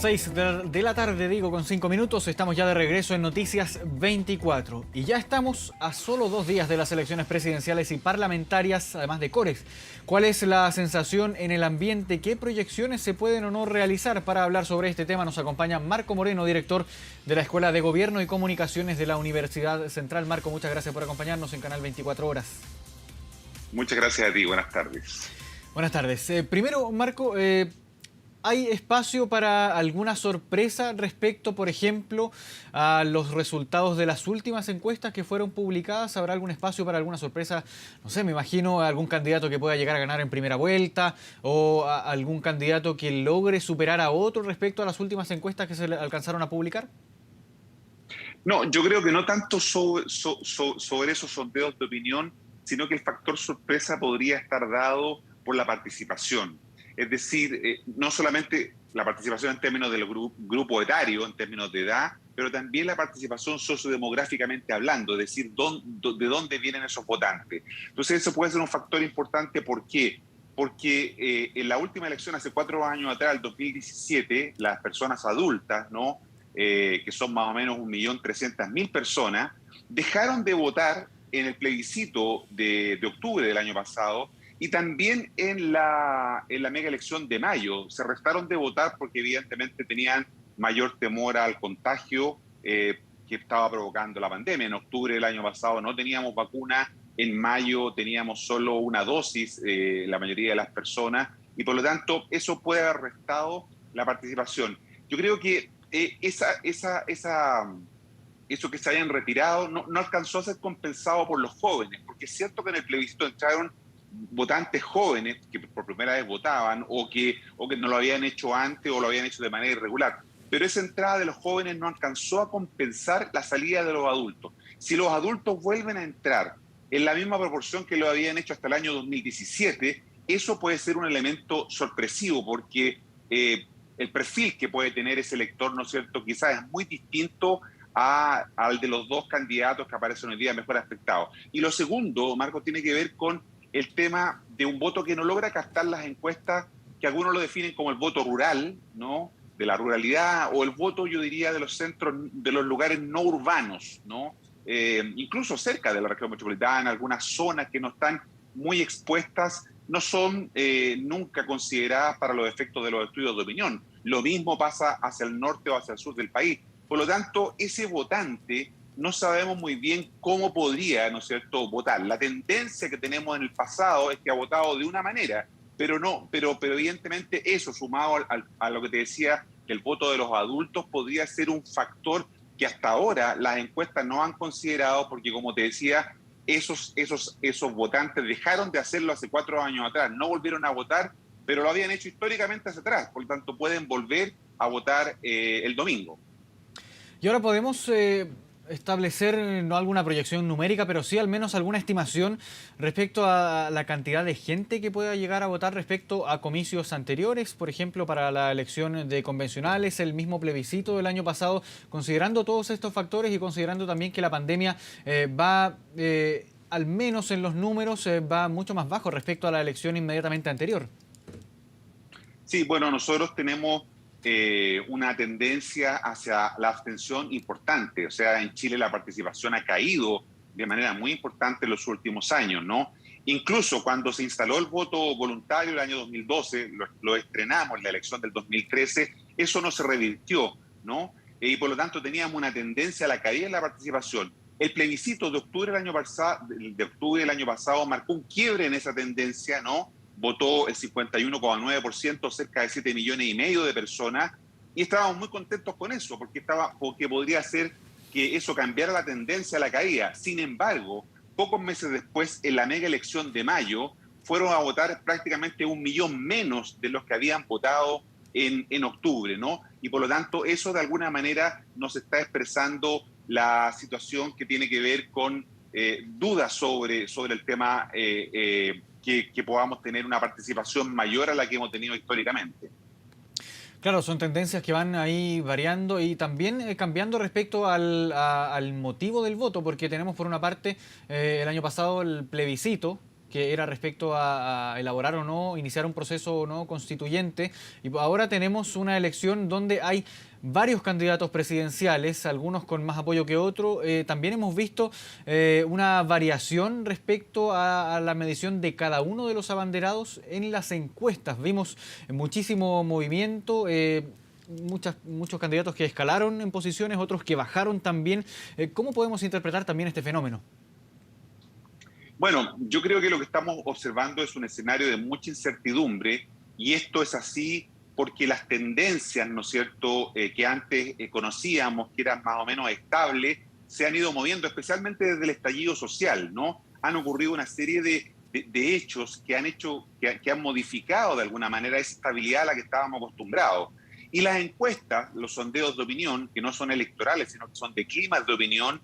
6 de la tarde, digo, con 5 minutos. Estamos ya de regreso en Noticias 24. Y ya estamos a solo 2 días de las elecciones presidenciales y parlamentarias, además de Corex. ¿Cuál es la sensación en el ambiente? ¿Qué proyecciones se pueden o no realizar? Para hablar sobre este tema nos acompaña Marco Moreno, director de la Escuela de Gobierno y Comunicaciones de la Universidad Central. Marco, muchas gracias por acompañarnos en Canal 24 Horas. Muchas gracias a ti. Buenas tardes. Buenas tardes. Primero, Marco, ¿hay espacio para alguna sorpresa respecto, por ejemplo, a los resultados de las últimas encuestas que fueron publicadas? ¿Habrá algún espacio para alguna sorpresa? No sé, me imagino algún candidato que pueda llegar a ganar en primera vuelta o algún candidato que logre superar a otro respecto a las últimas encuestas que se alcanzaron a publicar. No, yo creo que no tanto sobre esos sondeos de opinión, sino que el factor sorpresa podría estar dado por la participación. Es decir, no solamente la participación en términos del grupo etario, en términos de edad, pero también la participación sociodemográficamente hablando, es decir, de dónde vienen esos votantes. Entonces eso puede ser un factor importante. ¿Por qué? Porque en la última elección, hace 4 años atrás, el 2017, las personas adultas, ¿no? Que son más o menos 1.300.000 personas, dejaron de votar en el plebiscito de octubre del año pasado. Y también en la mega elección de mayo se restaron de votar porque evidentemente tenían mayor temor al contagio que estaba provocando la pandemia. En octubre del año pasado no teníamos vacuna, en mayo teníamos solo una dosis, la mayoría de las personas, y por lo tanto eso puede haber restado la participación. Yo creo que eso que se hayan retirado no alcanzó a ser compensado por los jóvenes, porque es cierto que en el plebiscito entraron votantes jóvenes que por primera vez votaban o que no lo habían hecho antes o lo habían hecho de manera irregular. Pero esa entrada de los jóvenes no alcanzó a compensar la salida de los adultos. Si los adultos vuelven a entrar en la misma proporción que lo habían hecho hasta el año 2017, eso puede ser un elemento sorpresivo porque el perfil que puede tener ese elector, ¿no es cierto?, quizás es muy distinto al de los dos candidatos que aparecen hoy día mejor afectados. Y lo segundo, Marco, tiene que ver con el tema de un voto que no logra captar las encuestas, que algunos lo definen como el voto rural, ¿no?, de la ruralidad, o el voto, yo diría, de los centros, de los lugares no urbanos, ¿no? Incluso cerca de la región metropolitana, algunas zonas que no están muy expuestas, no son nunca consideradas para los efectos de los estudios de opinión. Lo mismo pasa hacia el norte o hacia el sur del país. Por lo tanto, ese votante no sabemos muy bien cómo podría, ¿no es cierto?, votar. La tendencia que tenemos en el pasado es que ha votado de una manera, pero evidentemente eso, sumado a lo que te decía, que el voto de los adultos podría ser un factor que hasta ahora las encuestas no han considerado, porque como te decía, esos votantes dejaron de hacerlo hace 4 años atrás, no volvieron a votar, pero lo habían hecho históricamente hacia atrás, por lo tanto pueden volver a votar el domingo. Y ahora podemos establecer, no alguna proyección numérica, pero sí al menos alguna estimación respecto a la cantidad de gente que pueda llegar a votar respecto a comicios anteriores, por ejemplo, para la elección de convencionales, el mismo plebiscito del año pasado, considerando todos estos factores y considerando también que la pandemia va, al menos en los números, va mucho más bajo respecto a la elección inmediatamente anterior. Sí, bueno, nosotros tenemos una tendencia hacia la abstención importante. O sea, en Chile la participación ha caído de manera muy importante en los últimos años, ¿no? Incluso cuando se instaló el voto voluntario el año 2012, lo estrenamos en la elección del 2013, eso no se revirtió, ¿no? Y por lo tanto teníamos una tendencia a la caída en la participación. El plebiscito de octubre del año pasado marcó un quiebre en esa tendencia, ¿no? Votó el 51,9%, cerca de 7,5 millones de personas, y estábamos muy contentos con eso, porque podría ser que eso cambiara la tendencia a la caída. Sin embargo, pocos meses después, en la mega elección de mayo, fueron a votar prácticamente 1 millón menos de los que habían votado en octubre, ¿no? Y por lo tanto, eso de alguna manera nos está expresando la situación que tiene que ver con dudas sobre el tema que podamos tener una participación mayor a la que hemos tenido históricamente. Claro, son tendencias que van ahí variando y también cambiando respecto al motivo del voto, porque tenemos por una parte el año pasado el plebiscito, que era respecto a elaborar o no, iniciar un proceso o no constituyente. Y ahora tenemos una elección donde hay varios candidatos presidenciales, algunos con más apoyo que otros. También hemos visto una variación respecto a la medición de cada uno de los abanderados en las encuestas. Vimos muchísimo movimiento. Muchos candidatos que escalaron en posiciones, otros que bajaron también. ¿Cómo podemos interpretar también este fenómeno? Bueno, yo creo que lo que estamos observando es un escenario de mucha incertidumbre y esto es así porque las tendencias, ¿no es cierto?, que antes conocíamos, que eran más o menos estables, se han ido moviendo, especialmente desde el estallido social, ¿no? Han ocurrido una serie de hechos que han modificado de alguna manera esa estabilidad a la que estábamos acostumbrados. Y las encuestas, los sondeos de opinión, que no son electorales, sino que son de climas de opinión,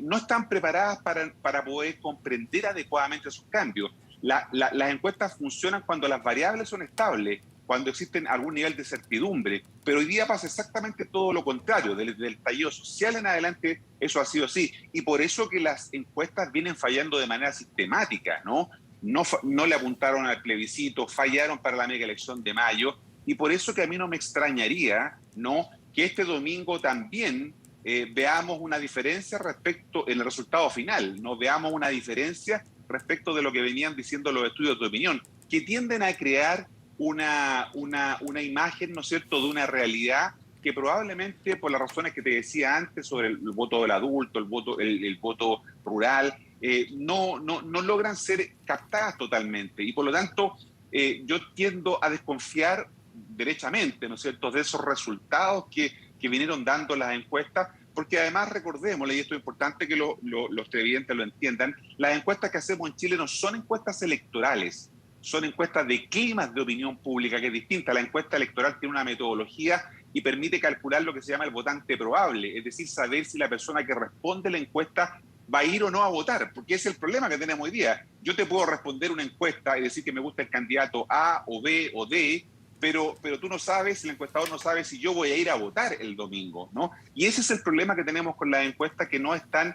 no están preparadas para poder comprender adecuadamente esos cambios. Las encuestas funcionan cuando las variables son estables, cuando existen algún nivel de certidumbre, pero hoy día pasa exactamente todo lo contrario. Desde el estallido social en adelante eso ha sido así, y por eso que las encuestas vienen fallando de manera sistemática, ¿no? No le apuntaron al plebiscito, fallaron para la mega elección de mayo, y por eso que a mí no me extrañaría, ¿no?, que este domingo también veamos una diferencia respecto en el resultado final, no veamos una diferencia respecto de lo que venían diciendo los estudios de opinión, que tienden a crear una imagen, ¿no es cierto?, de una realidad que probablemente por las razones que te decía antes sobre el voto del adulto, el voto rural, no logran ser captadas totalmente. Y por lo tanto, yo tiendo a desconfiar derechamente, ¿no es cierto?, de esos resultados que vinieron dando las encuestas, porque además recordémosle, y esto es importante que los televidentes lo entiendan, las encuestas que hacemos en Chile no son encuestas electorales, son encuestas de climas de opinión pública, que es distinta. La encuesta electoral tiene una metodología y permite calcular lo que se llama el votante probable, es decir, saber si la persona que responde la encuesta va a ir o no a votar, porque ese es el problema que tenemos hoy día. Yo te puedo responder una encuesta y decir que me gusta el candidato A o B o D, pero tú no sabes, el encuestador no sabe si yo voy a ir a votar el domingo, ¿no? Y ese es el problema que tenemos con las encuestas, que no están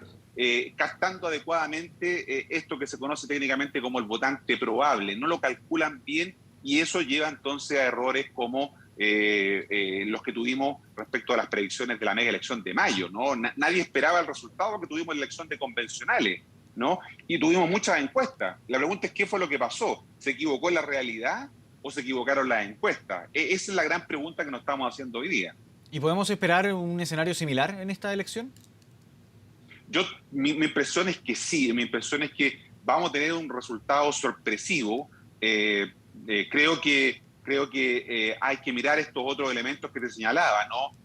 captando adecuadamente esto que se conoce técnicamente como el votante probable, no lo calculan bien, y eso lleva entonces a errores como los que tuvimos respecto a las predicciones de la mega elección de mayo, ¿no? Nadie esperaba el resultado que tuvimos en la elección de convencionales, ¿no? Y tuvimos muchas encuestas. La pregunta es qué fue lo que pasó. ¿Se equivocó la realidad o se equivocaron las encuestas? Esa es la gran pregunta que nos estamos haciendo hoy día. ¿Y podemos esperar un escenario similar en esta elección? Mi impresión es que sí, mi impresión es que vamos a tener un resultado sorpresivo. Creo que hay que mirar estos otros elementos que te señalaba, ¿no?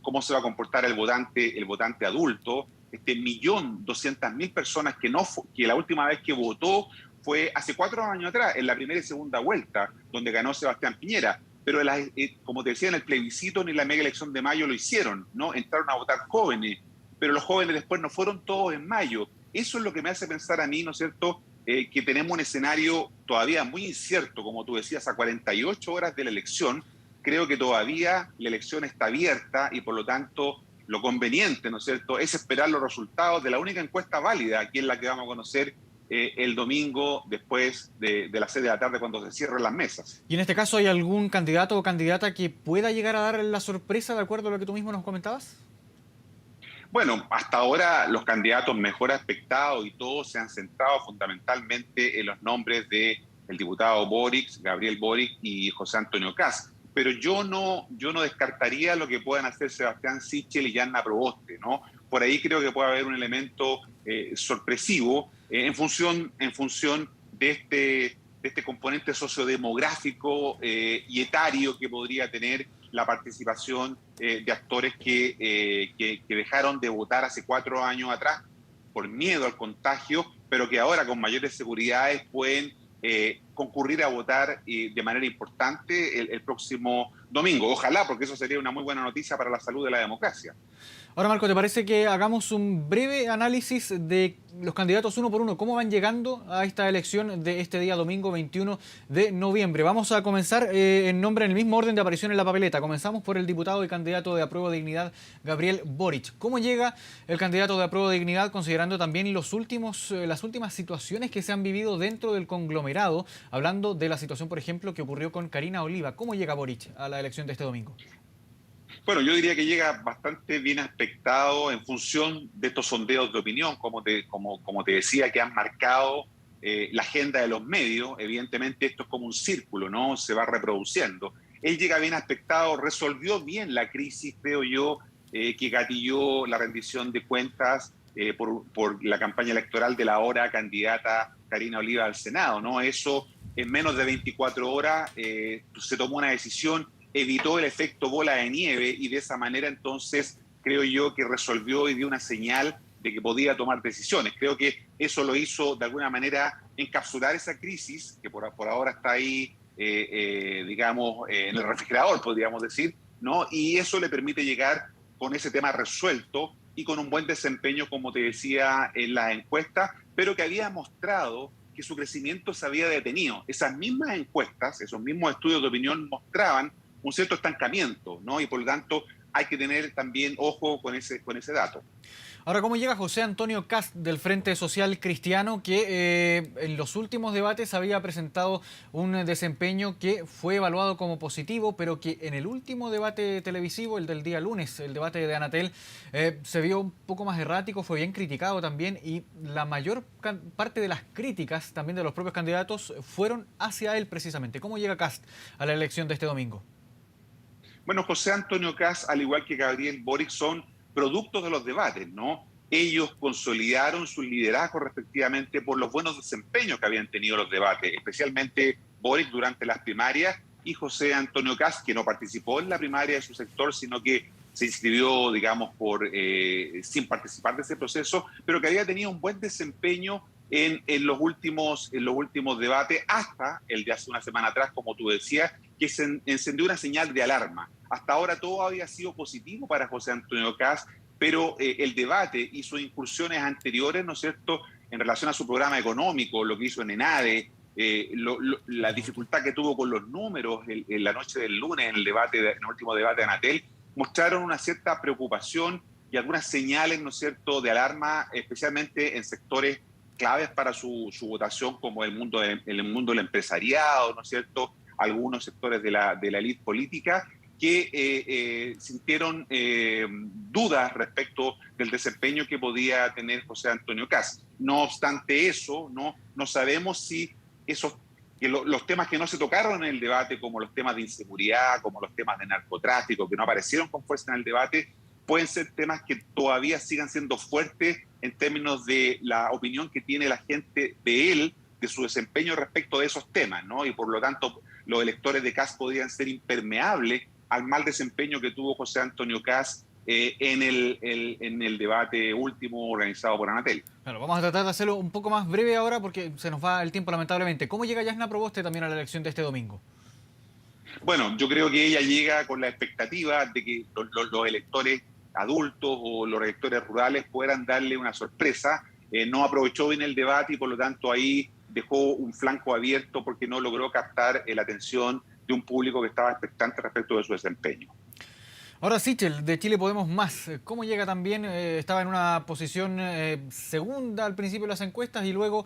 Cómo se va a comportar el votante adulto, 1.200.000 personas que la última vez que votó fue hace 4 años atrás, en la primera y segunda vuelta, donde ganó Sebastián Piñera. Pero como te decía, en el plebiscito ni en la mega elección de mayo lo hicieron, ¿no? Entraron a votar jóvenes, pero los jóvenes después no fueron todos en mayo. Eso es lo que me hace pensar a mí, ¿no es cierto?, que tenemos un escenario todavía muy incierto, como tú decías, a 48 horas de la elección. Creo que todavía la elección está abierta y por lo tanto lo conveniente, ¿no es cierto?, es esperar los resultados de la única encuesta válida, que es la que vamos a conocer el domingo después de las 6 de la tarde, cuando se cierren las mesas. ¿Y en este caso hay algún candidato o candidata que pueda llegar a dar la sorpresa, de acuerdo a lo que tú mismo nos comentabas? Bueno, hasta ahora los candidatos mejor aspectados y todos se han centrado fundamentalmente en los nombres del diputado Boric, Gabriel Boric y José Antonio Kast. Pero yo no descartaría lo que puedan hacer Sebastián Sichel y Yanna Proboste, ¿no? Por ahí creo que puede haber un elemento sorpresivo en función de este componente sociodemográfico y etario que podría tener la participación de actores que dejaron de votar hace 4 años atrás por miedo al contagio, pero que ahora con mayores seguridades pueden concurrir a votar de manera importante el próximo domingo. Ojalá, porque eso sería una muy buena noticia para la salud de la democracia. Ahora, Marco, ¿te parece que hagamos un breve análisis de los candidatos uno por uno? ¿Cómo van llegando a esta elección de este día domingo 21 de noviembre? Vamos a comenzar en el mismo orden de aparición en la papeleta. Comenzamos por el diputado y candidato de Apruebo Dignidad, Gabriel Boric. ¿Cómo llega el candidato de Apruebo Dignidad, considerando también las últimas situaciones que se han vivido dentro del conglomerado? Hablando de la situación, por ejemplo, que ocurrió con Karina Oliva. ¿Cómo llega Boric a la elección de este domingo? Bueno, yo diría que llega bastante bien aspectado en función de estos sondeos de opinión, como te decía, que han marcado la agenda de los medios. Evidentemente esto es como un círculo, ¿no? Se va reproduciendo. Él llega bien aspectado, resolvió bien la crisis, creo yo, que gatilló la rendición de cuentas por la campaña electoral de la ahora candidata Karina Oliva al Senado, ¿no? Eso en menos de 24 horas se tomó una decisión, evitó el efecto bola de nieve y de esa manera entonces creo yo que resolvió y dio una señal de que podía tomar decisiones. Creo que eso lo hizo de alguna manera encapsular esa crisis que por ahora está ahí, digamos, en el refrigerador, podríamos decir, ¿no? Y eso le permite llegar con ese tema resuelto y con un buen desempeño, como te decía, en la encuesta, pero que había mostrado que su crecimiento se había detenido. Esas mismas encuestas, esos mismos estudios de opinión mostraban un cierto estancamiento, ¿no? Y por lo tanto hay que tener también ojo con ese dato. Ahora, ¿cómo llega José Antonio Kast del Frente Social Cristiano, que en los últimos debates había presentado un desempeño que fue evaluado como positivo, pero que en el último debate televisivo, el del día lunes, el debate de Anatel, se vio un poco más errático, fue bien criticado también, y la mayor parte de las críticas también de los propios candidatos fueron hacia él precisamente? ¿Cómo llega Kast a la elección de este domingo? Bueno, José Antonio Kast, al igual que Gabriel Boric, son productos de los debates, ¿no? Ellos consolidaron su liderazgo respectivamente por los buenos desempeños que habían tenido los debates, especialmente Boric durante las primarias y José Antonio Kast, que no participó en la primaria de su sector, sino que se inscribió, digamos, sin participar de ese proceso, pero que había tenido un buen desempeño en los últimos debates, hasta el de hace una semana atrás, como tú decías, que se encendió una señal de alarma. Hasta ahora todo había sido positivo para José Antonio Kast, pero el debate y sus incursiones anteriores, ¿no es cierto?, en relación a su programa económico, lo que hizo en ENADE, la dificultad que tuvo con los números en la noche del lunes, en el último debate de Anatel, mostraron una cierta preocupación y algunas señales, ¿no es cierto?, de alarma, especialmente en sectores claves para su votación, como el mundo del empresariado, ¿no es cierto?, algunos sectores de la élite política, que sintieron dudas respecto del desempeño que podía tener José Antonio Kast. No obstante eso, no sabemos si los temas que no se tocaron en el debate, como los temas de inseguridad, como los temas de narcotráfico, que no aparecieron con fuerza en el debate, pueden ser temas que todavía sigan siendo fuertes en términos de la opinión que tiene la gente de él, de su desempeño respecto de esos temas, ¿no? Y por lo tanto, los electores de Kast podrían ser impermeables al mal desempeño que tuvo José Antonio Kast en el debate último organizado por Anatel. Claro, vamos a tratar de hacerlo un poco más breve ahora porque se nos va el tiempo lamentablemente. ¿Cómo llega Jasna Proboste también a la elección de este domingo? Bueno, yo creo que ella llega con la expectativa de que los electores adultos o los electores rurales puedan darle una sorpresa. No aprovechó bien el debate y por lo tanto ahí dejó un flanco abierto porque no logró captar la atención de un público que estaba expectante respecto de su desempeño. Ahora Sichel, de Chile Podemos Más. ¿Cómo llega también? Estaba en una posición segunda al principio de las encuestas y luego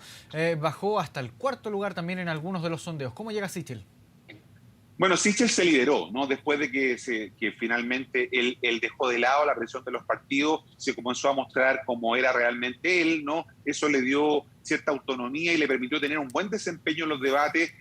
bajó hasta el cuarto lugar también en algunos de los sondeos. ¿Cómo llega Sichel? Bueno, Sichel se lideró, ¿no? Después de que finalmente él dejó de lado la presión de los partidos, se comenzó a mostrar cómo era realmente él, ¿no? Eso le dio cierta autonomía y le permitió tener un buen desempeño en los debates.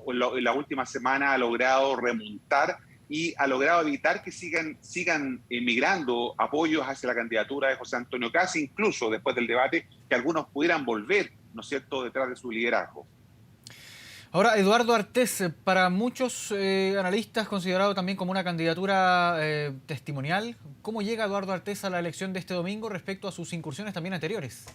En la última semana ha logrado remontar y ha logrado evitar que sigan emigrando apoyos hacia la candidatura de José Antonio Kast, incluso después del debate, que algunos pudieran volver, ¿no es cierto?, detrás de su liderazgo. Ahora, Eduardo Artés, para muchos analistas considerado también como una candidatura testimonial. ¿Cómo llega Eduardo Artés a la elección de este domingo respecto a sus incursiones también anteriores?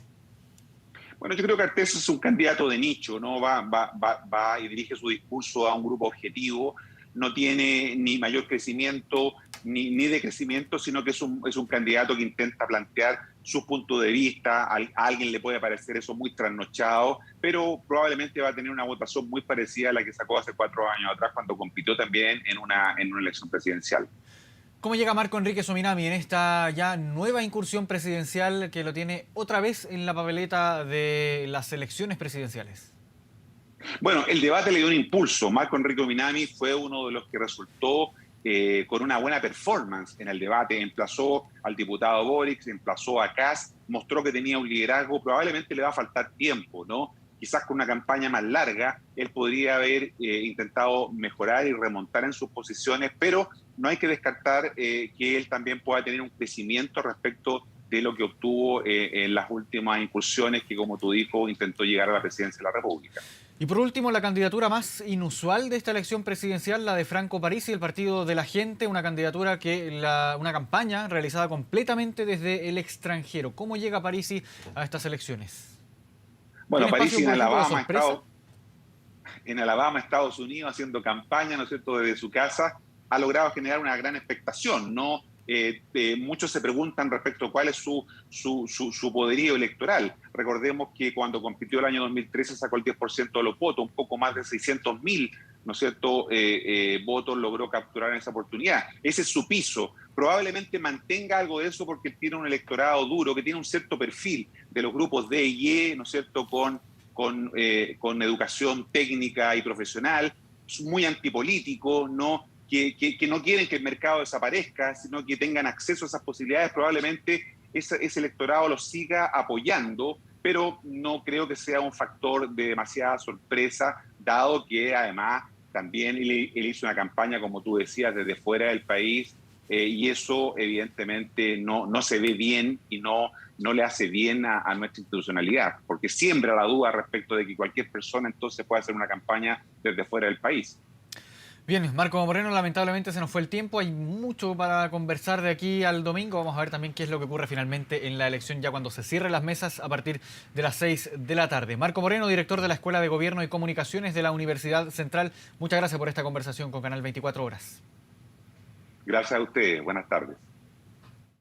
Bueno, yo creo que Artés es un candidato de nicho, ¿no? Va y dirige su discurso a un grupo objetivo, no tiene ni mayor crecimiento ni decrecimiento, sino que es un candidato que intenta plantear su punto de vista. A alguien le puede parecer eso muy trasnochado, pero probablemente va a tener una votación muy parecida a la que sacó hace 4 años atrás cuando compitió también en una elección presidencial. ¿Cómo llega Marco Enrique Sominami en esta ya nueva incursión presidencial que lo tiene otra vez en la papeleta de las elecciones presidenciales? Bueno, el debate le dio un impulso. Marco Enrique Minami fue uno de los que resultó con una buena performance en el debate. Emplazó al diputado Boric, emplazó a Kast, mostró que tenía un liderazgo. Probablemente le va a faltar tiempo, ¿no? Quizás con una campaña más larga, él podría haber intentado mejorar y remontar en sus posiciones, pero no hay que descartar que él también pueda tener un crecimiento respecto de lo que obtuvo en las últimas incursiones que, como tú dijo, intentó llegar a la presidencia de la República. Y por último, la candidatura más inusual de esta elección presidencial, la de Franco Parisi, el Partido de la Gente, una candidatura una campaña realizada completamente desde el extranjero. ¿Cómo llega Parisi a estas elecciones? Bueno, ¿Tiene espacio, Parisi por ejemplo, de sorpresa? En Alabama, Estados Unidos, haciendo campaña, ¿no es cierto?, desde su casa, ha logrado generar una gran expectación, ¿no? Muchos se preguntan respecto a cuál es su poderío electoral. Recordemos que cuando compitió el año 2013 sacó el 10% de los votos, un poco más de 600.000, ¿no es cierto?, votos logró capturar en esa oportunidad. Ese es su piso. Probablemente mantenga algo de eso porque tiene un electorado duro, que tiene un cierto perfil de los grupos D y E, ¿no es cierto?, con educación técnica y profesional, muy antipolítico, ¿no? Que no quieren que el mercado desaparezca, sino que tengan acceso a esas posibilidades. Probablemente ese electorado los siga apoyando, pero no creo que sea un factor de demasiada sorpresa, dado que además también él hizo una campaña, como tú decías, desde fuera del país, y eso evidentemente no se ve bien y no le hace bien a nuestra institucionalidad, porque siembra la duda respecto de que cualquier persona entonces puede hacer una campaña desde fuera del país. Bien, Marco Moreno, lamentablemente se nos fue el tiempo. Hay mucho para conversar de aquí al domingo. Vamos a ver también qué es lo que ocurre finalmente en la elección ya cuando se cierren las mesas a partir de las 6 de la tarde. Marco Moreno, director de la Escuela de Gobierno y Comunicaciones de la Universidad Central. Muchas gracias por esta conversación con Canal 24 Horas. Gracias a ustedes. Buenas tardes.